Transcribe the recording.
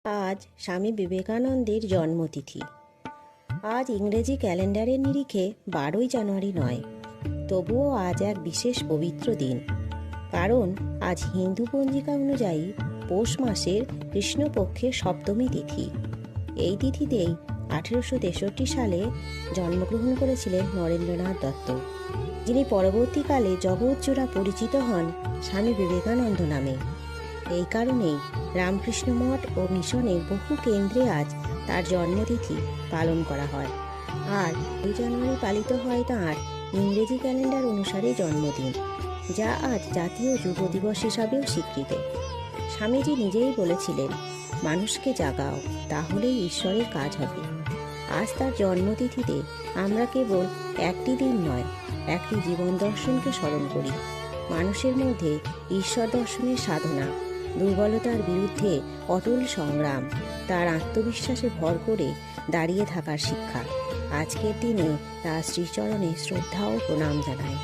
আজ স্বামী বিবেকানন্দের জন্মতিথি। আজ ইংরেজি ক্যালেন্ডারের নিরিখে 12ই জানুয়ারি নয়, তবুও আজ এক বিশেষ পবিত্র দিন। কারণ আজ হিন্দু পঞ্জিকা অনুযায়ী পৌষ মাসের কৃষ্ণপক্ষের সপ্তমী তিথি। এই তিথিতেই 1863 সালে জন্মগ্রহণ করেছিলেন নরেন্দ্রনাথ দত্ত, যিনি পরবর্তীকালে জগৎজোড়া পরিচিত হন স্বামী বিবেকানন্দ নামে। এই কারণেই রামকৃষ্ণ মঠ ও মিশনের বহু কেন্দ্রে আজ তার জন্মতিথি পালন করা হয়। আর 2 জানুয়ারি পালিত হয় তাঁর ইংরেজি ক্যালেন্ডার অনুসারে জন্মদিন, যা আজ জাতীয় যুব দিবস হিসাবেও স্বীকৃত। স্বামীজি নিজেই বলেছিলেন, মানুষকে জাগাও, তাহলেই ঈশ্বরের কাজ হবে। আজ তার জন্মতিথিতে আমরা কেবল একটি দিন নয়, একটি জীবন দর্শনকে স্মরণ করি। মানুষের মধ্যে ঈশ্বর দর্শনের সাধনা, দুর্বলতার বিরুদ্ধে অটল সংগ্রাম, তার আত্মবিশ্বাসে ভর করে দাঁড়িয়ে থাকার শিক্ষা। আজকের দিনে তার শ্রীচরণে শ্রদ্ধা ও প্রণাম জানাই।